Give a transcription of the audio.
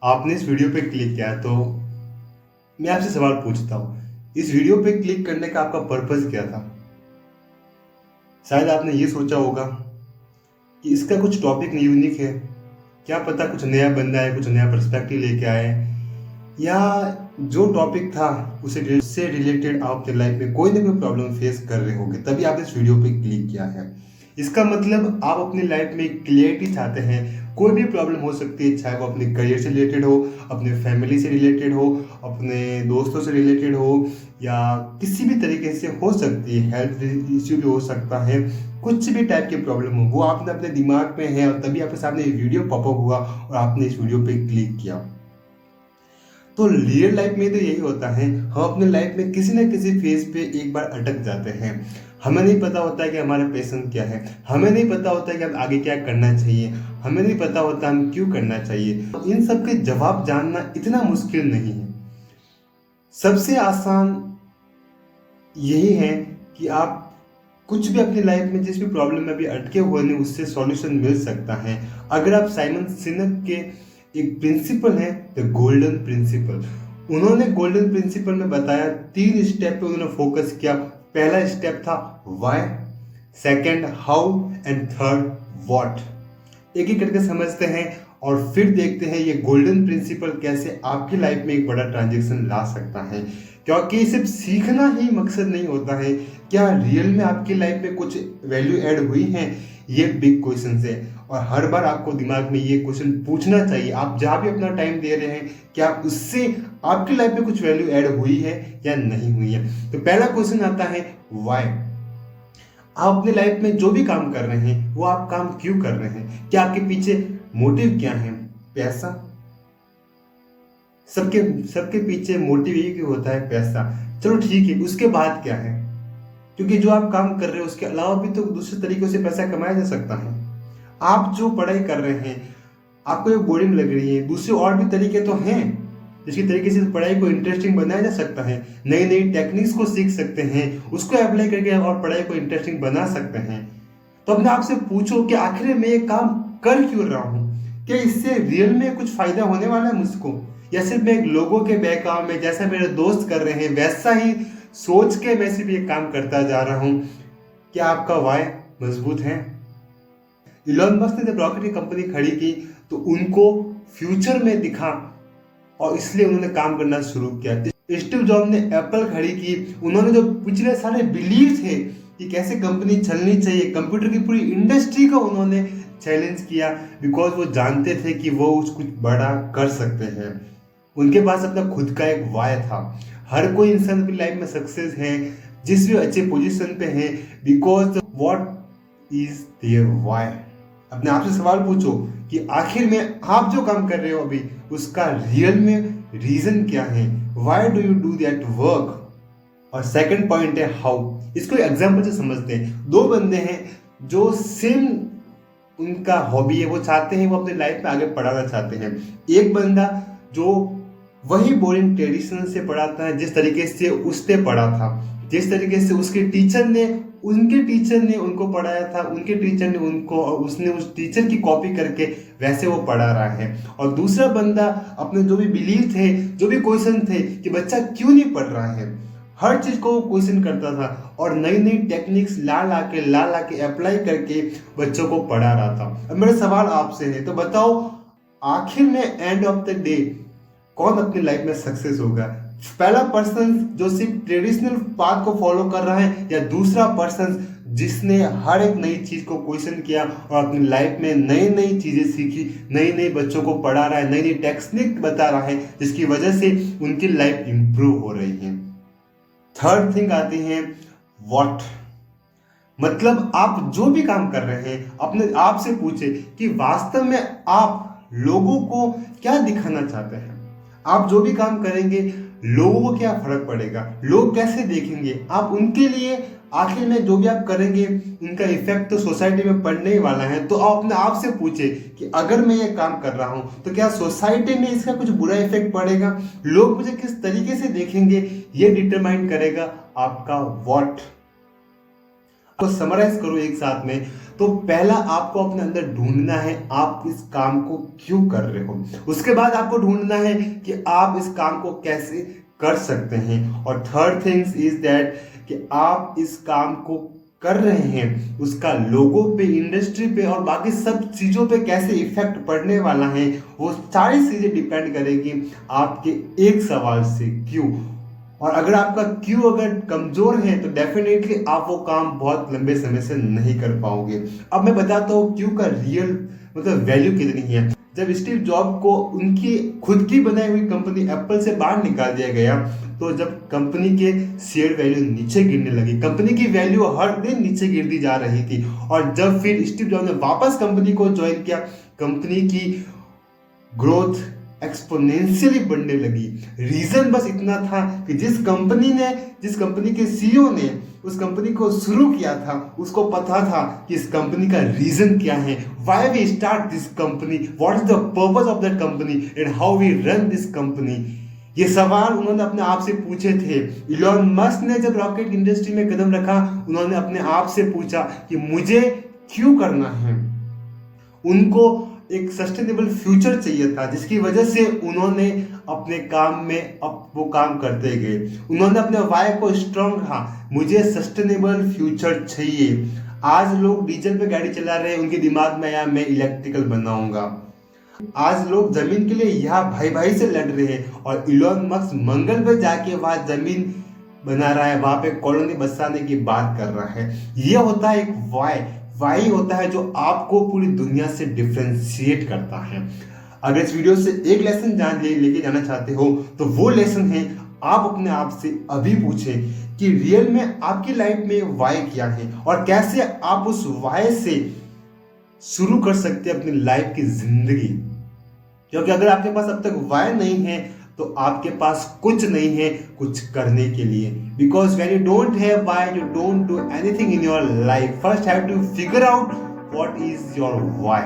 आपने इस वीडियो पे क्लिक किया तो मैं आपसे सवाल पूछता हूँ, इस वीडियो पे क्लिक करने का आपका पर्पस क्या था? शायद आपने ये सोचा होगा कि इसका कुछ टॉपिक यूनिक है, क्या पता कुछ नया बंदा है, कुछ नया पर्सपेक्टिव लेके आए, या जो टॉपिक था उससे रिलेटेड आप अपने लाइफ में कोई ना कोई प्रॉब्लम फेस कर रहे होंगे, तभी आपने इस वीडियो पे क्लिक किया है। इसका मतलब आप अपनी लाइफ में क्लियरिटी चाहते हैं। कोई भी प्रॉब्लम हो सकती है, चाहे वो अपने करियर से रिलेटेड हो, अपने फैमिली से रिलेटेड हो, अपने दोस्तों से रिलेटेड हो, या किसी भी तरीके से हो सकती है। हेल्थ इश्यू भी हो सकता है, कुछ भी टाइप की प्रॉब्लम हो, वो आपने अपने दिमाग में है और तभी आपके सामने ये वीडियो पॉपअप हुआ और आपने इस वीडियो पे क्लिक किया। तो रियल लाइफ में तो यही होता है, हम अपने लाइफ में किसी न किसी फेज पे एक बार अटक जाते हैं। हमें नहीं पता होता है कि हमारा पैशन क्या है, हमें नहीं पता होता है कि हम आगे क्या करना चाहिए, हमें नहीं पता होता हम क्यों करना चाहिए। इन सब के जवाब जानना इतना मुश्किल नहीं है। सबसे आसान यही है कि आप कुछ भी अपनी लाइफ में जिस भी प्रॉब्लम में अभी अटके हुए हैं उससे सॉल्यूशन मिल सकता है। अगर आप साइमन सिनेक के एक प्रिंसिपल है, द गोल्डन प्रिंसिपल, उन्होंने गोल्डन प्रिंसिपल में बताया 3 स्टेप पे उन्होंने फोकस किया। पहला स्टेप था why, second how and third what. एक एक करके समझते हैं और फिर देखते हैं ये गोल्डन प्रिंसिपल कैसे आपकी लाइफ में एक बड़ा ट्रांजेक्शन ला सकता है। क्योंकि सिर्फ सीखना ही मकसद नहीं होता है, क्या रियल में आपकी लाइफ में कुछ वैल्यू ऐड हुई है, ये बिग क्वेश्चन है। और हर बार आपको दिमाग में ये क्वेश्चन पूछना चाहिए, आप जहाँ भी अपना टाइम दे रहे हैं, क्या उससे आपकी लाइफ में कुछ वैल्यू ऐड हुई है या नहीं हुई है। तो पहला क्वेश्चन आता है व्हाई। आप अपने लाइफ में जो भी काम कर रहे हैं वो आप काम क्यों कर रहे हैं, क्या आपके पीछे मोटिव क्या है? पैसा, सबके सबके पीछे मोटिव यही क्यों होता है, पैसा। चलो ठीक है, उसके बाद क्या है? क्योंकि जो आप काम कर रहे हो उसके अलावा भी तो दूसरे तरीकों से पैसा कमाया जा सकता है। आप जो पढ़ाई कर रहे हैं, आपको ये बोरिंग लग रही है, दूसरे और भी तरीके तो हैं जिसकी तरीके से पढ़ाई को इंटरेस्टिंग बनाया जा सकता है। नई नई टेक्निक्स को सीख सकते हैं, उसको अप्लाई करके और पढ़ाई को इंटरेस्टिंग बना सकते हैं। तो अपने आप से पूछो कि आखिर मैं ये काम कर क्यों रहा हूँ, क्या इससे रियल में कुछ फायदा होने वाला है मुझको, या सिर्फ मैं एक लोगों के बहकाव में जैसा मेरे दोस्त कर रहे हैं वैसा ही सोच के मैं सिर्फ ये काम करता जा रहा हूँ। क्या आपका वाय मजबूत है? इलॉन मस्क ने जब रॉकेट की कंपनी खड़ी की तो उनको फ्यूचर में दिखा और इसलिए उन्होंने काम करना शुरू किया। स्टीव जॉब ने एप्पल खड़ी की, उन्होंने जो पिछले सारे बिलीव थे कि कैसे कंपनी चलनी चाहिए, कंप्यूटर की पूरी इंडस्ट्री को उन्होंने चैलेंज किया, बिकॉज वो जानते थे कि वो कुछ बड़ा कर सकते हैं। उनके पास अपना खुद का एक वाय था। हर कोई इंसान अपनी लाइफ में सक्सेस है, जिस भी अच्छे पोजीशन पे है, बिकॉज व्हाट इज देयर वाय। अपने आप से सवाल पूछो कि आखिर में आप जो काम कर रहे हो अभी उसका रियल में रीजन क्या है, why do you do that work. और सेकंड पॉइंट है हाउ। इसको एग्जांपल से समझते हैं। दो बंदे हैं जो सेम उनका हॉबी है, वो चाहते हैं वो अपने लाइफ में आगे बढ़ाना चाहते हैं। एक बंदा जो वही बोरिंग ट्रेडिशन से पढ़ाता है जिस तरीके से उसने पढ़ा था, जिस तरीके से उनके टीचर ने उनको पढ़ाया था, उनके टीचर ने उनको, उसने उस टीचर की कॉपी करके वैसे वो पढ़ा रहा है। और दूसरा बंदा अपने जो भी बिलीव थे, जो भी क्वेश्चन थे कि बच्चा क्यों नहीं पढ़ रहा है, हर चीज को क्वेश्चन करता था और नई नई टेक्निक्स ला ला के अप्लाई करके बच्चों को पढ़ा रहा था। अब मेरा सवाल आपसे है, तो बताओ आखिर में एंड ऑफ द डे कौन अपनी लाइफ में सक्सेस होगा? पहला पर्सन जो सिर्फ ट्रेडिशनल पाथ को फॉलो कर रहा है, या दूसरा पर्सन जिसने हर एक नई चीज को क्वेश्चन किया और अपनी लाइफ में नई नई चीजें सीखी, नई नई बच्चों को पढ़ा रहा है, नई नई टेक्निक बता रहा है जिसकी वजह से उनकी लाइफ इंप्रूव हो रही है। थर्ड थिंग आती है व्हाट। मतलब आप जो भी काम कर रहे हैं अपने आप से पूछे कि वास्तव में आप लोगों को क्या दिखाना चाहते हैं। आप जो भी काम करेंगे लोगों को क्या फर्क पड़ेगा, लोग कैसे देखेंगे आप उनके लिए। आखिर में जो भी आप करेंगे उनका इफेक्ट तो सोसाइटी में पड़ने ही वाला है। तो आप अपने आप से पूछे कि अगर मैं ये काम कर रहा हूं तो क्या सोसाइटी में इसका कुछ बुरा इफेक्ट पड़ेगा, लोग मुझे किस तरीके से देखेंगे, ये डिटरमाइन करेगा आपका व्हाट। तो समराइज करो एक साथ में, तो पहला आपको अपने अंदर ढूंढना है आप इस काम को क्यों कर रहे हो। उसके बाद आपको ढूंढना है कि आप इस काम को कैसे कर सकते हैं। और थर्ड थिंग्स इज दैट कि आप इस काम को कर रहे हैं उसका लोगों पे, इंडस्ट्री पे और बाकी सब चीज़ों पे कैसे इफेक्ट पड़ने वाला है, वो सारी चीज़ें डिपेंड करेगी आपके एक सवाल से, क्यों। और अगर आपका क्यों अगर कमजोर है तो डेफिनेटली आप वो काम बहुत लंबे समय से नहीं कर पाओगे। अब मैं बताता हूँ क्यों का रियल मतलब वैल्यू कितनी है। जब स्टीव जॉब को उनकी खुद की बनाई हुई कंपनी एप्पल से बाहर निकाल दिया गया, तो जब कंपनी के शेयर वैल्यू नीचे गिरने लगी, कंपनी की वैल्यू हर दिन नीचे गिरती जा रही थी। और जब फिर स्टीव जॉब ने वापस कंपनी को ज्वाइन किया, कंपनी की ग्रोथ एक्सपोनेंशियली बढ़ने लगी। रीजन बस इतना था कि जिस कंपनी के सीईओ ने उस कंपनी को शुरू किया था, उसको पता था कि इस कंपनी का रीजन क्या है, why we start this company, what is the purpose of that company and how we run this company. ये सवाल उन्होंने अपने आप से पूछे थे। इलॉन मस्क ने जब रॉकेट इंडस्ट्री में कदम रखा, उन्होंने अपने आप से पूछा कि मुझे क्यों करना है। उनको एक सस्टेनेबल फ्यूचर चाहिए था, जिसकी वजह से उन्होंने अपने काम में अब वो काम करते गए। उन्होंने अपने वाई को स्ट्रॉन्ग रखा, मुझे सस्टेनेबल फ्यूचर चाहिए। आज लोग डीजल पे गाड़ी चला रहे हैं, उनके दिमाग में आया मैं इलेक्ट्रिकल बनाऊंगा। आज लोग जमीन के लिए यहाँ भाई भाई से लड़ रहे हैं और इलॉन मस्क मंगल पे जाके वहां जमीन बना रहा है, वहां पे कॉलोनी बसाने की बात कर रहा है। ये होता है एक वाई होता है जो आपको पूरी दुनिया से डिफ्रेंशिएट करता है। अगर इस वीडियो से एक लेसन लेके जाना चाहते हो तो वो लेसन है, आप अपने आप से अभी पूछें कि रियल में आपकी लाइफ में वाई क्या है और कैसे आप उस वाई से शुरू कर सकते हैं अपनी लाइफ की जिंदगी। क्योंकि अगर आपके पास अब तक वाई नहीं है तो आपके पास कुछ नहीं है कुछ करने के लिए। Because when you don't have why, you don't do anything in your life. First have to figure out what is your Y.